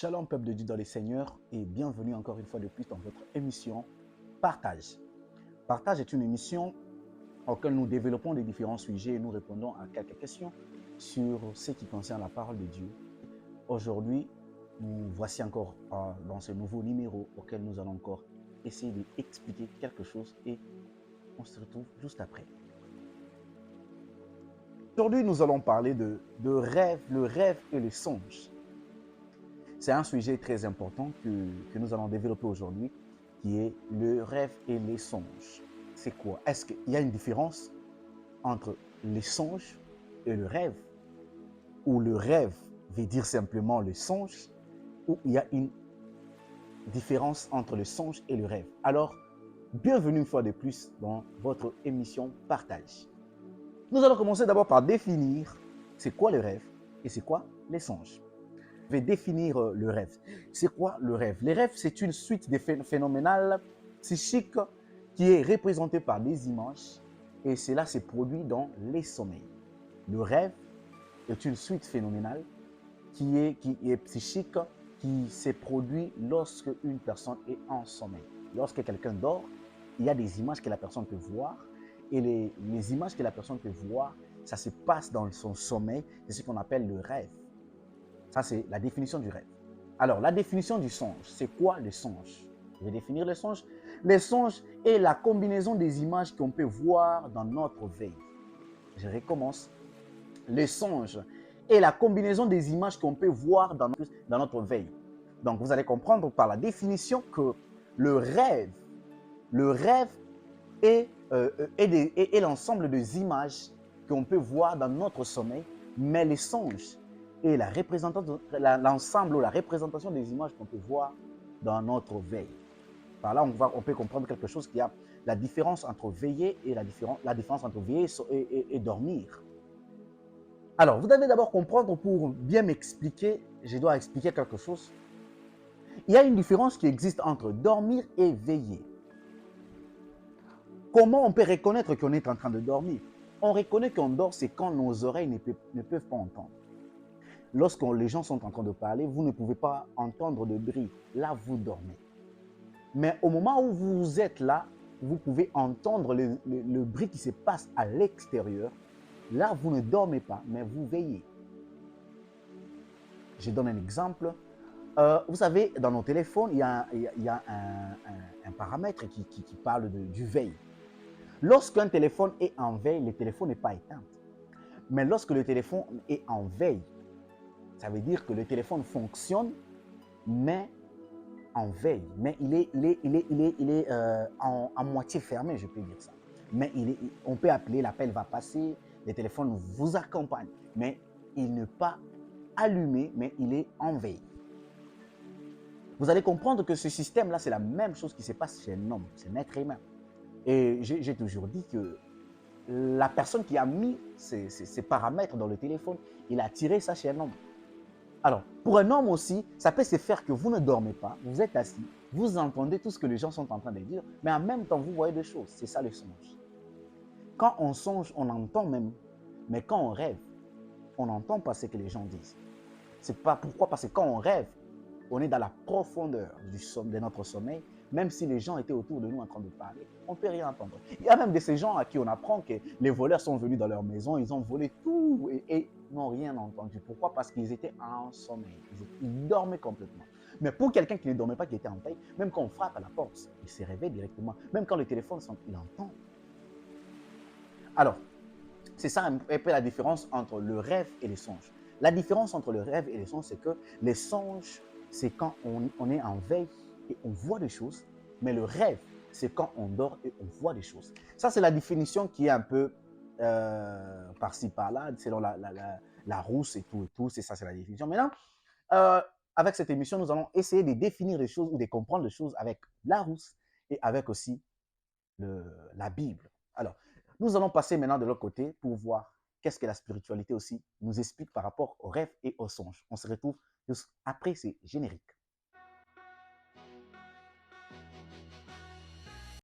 Shalom peuple de Dieu dans les Seigneurs et bienvenue encore une fois de plus dans votre émission Partage. Partage est une émission dans laquelle nous développons des différents sujets et nous répondons à quelques questions sur ce qui concerne la parole de Dieu. Aujourd'hui, nous voici encore dans ce nouveau numéro auquel nous allons encore essayer d'expliquer quelque chose et on se retrouve juste après. Aujourd'hui, nous allons parler de rêve, le rêve et le songe. C'est un sujet très important que nous allons développer aujourd'hui, qui est le rêve et les songes. C'est quoi? Est-ce qu'il y a une différence entre les songes et le rêve? Ou le rêve veut dire simplement le songe? Ou il y a une différence entre le songe et le rêve? Alors, bienvenue une fois de plus dans votre émission Partage. Nous allons commencer d'abord par définir c'est quoi le rêve et c'est quoi les songes. Je vais définir le rêve. C'est quoi le rêve? Les rêves, c'est une suite de phénoménales psychiques qui est représentée par des images et cela se produit dans les sommeils. Le rêve est une suite phénoménale qui est psychique, qui se produit lorsque une personne est en sommeil. Lorsque quelqu'un dort, il y a des images que la personne peut voir et les images que la personne peut voir, ça se passe dans son sommeil, c'est ce qu'on appelle le rêve. Ça, c'est la définition du rêve. Alors, la définition du songe, c'est quoi le songe? Je vais définir le songe. Le songe est la combinaison des images qu'on peut voir dans notre veille. Je recommence. Le songe est la combinaison des images qu'on peut voir dans notre veille. Donc, vous allez comprendre par la définition que le rêve est l'ensemble des images qu'on peut voir dans notre sommeil, mais les songes et l'ensemble ou la représentation des images qu'on peut voir dans notre veille. Par là, on peut comprendre quelque chose qui a la différence entre veiller et la différence entre veiller et dormir. Alors, vous devez d'abord comprendre, pour bien m'expliquer, je dois expliquer quelque chose. Il y a une différence qui existe entre dormir et veiller. Comment on peut reconnaître qu'on est en train de dormir? On reconnaît qu'on dort, c'est quand nos oreilles ne peuvent pas entendre. Lorsque les gens sont en train de parler, vous ne pouvez pas entendre de bruit. Là, vous dormez. Mais au moment où vous êtes là, vous pouvez entendre le bruit qui se passe à l'extérieur. Là, vous ne dormez pas, mais vous veillez. Je donne un exemple. Vous savez, dans nos téléphones, il y a un paramètre qui parle du veille. Lorsqu'un téléphone est en veille, le téléphone n'est pas éteint. Mais lorsque le téléphone est en veille, ça veut dire que le téléphone fonctionne, mais en veille. Mais il est en moitié fermé, je peux dire ça. Mais on peut appeler, l'appel va passer, le téléphone vous accompagne. Mais il n'est pas allumé, mais il est en veille. Vous allez comprendre que ce système-là, c'est la même chose qui se passe chez un homme, c'est un être humain. Et j'ai toujours dit que la personne qui a mis ces paramètres dans le téléphone, il a tiré ça chez un homme. Alors, pour un homme aussi, ça peut se faire que vous ne dormez pas, vous êtes assis, vous entendez tout ce que les gens sont en train de dire, mais en même temps, vous voyez des choses. C'est ça le songe. Quand on songe, on entend même, mais quand on rêve, on n'entend pas ce que les gens disent. C'est pas pourquoi? Parce que quand on rêve, on est dans la profondeur de notre sommeil, même si les gens étaient autour de nous en train de parler, on ne peut rien entendre. Il y a même de ces gens à qui on apprend que les voleurs sont venus dans leur maison, ils ont volé tout et n'ont rien entendu. Pourquoi? Parce qu'ils étaient en sommeil, ils dormaient complètement. Mais pour quelqu'un qui ne dormait pas, qui était en veille, même quand on frappe à la porte, il se réveille directement. Même quand le téléphone sonne, il entend. Alors, c'est ça un peu la différence entre le rêve et les songes. La différence entre le rêve et les songes, c'est que les songes, c'est quand on est en veille et on voit des choses, mais le rêve, c'est quand on dort et on voit des choses. Ça, c'est la définition qui est un peu par-ci, par-là, selon la rousse et tout, c'est ça, c'est la définition. Maintenant, avec cette émission, nous allons essayer de définir les choses ou de comprendre les choses avec la rousse et avec aussi la Bible. Alors, nous allons passer maintenant de l'autre côté pour voir qu'est-ce que la spiritualité aussi nous explique par rapport aux rêves et aux songes. On se retrouve juste après ces génériques.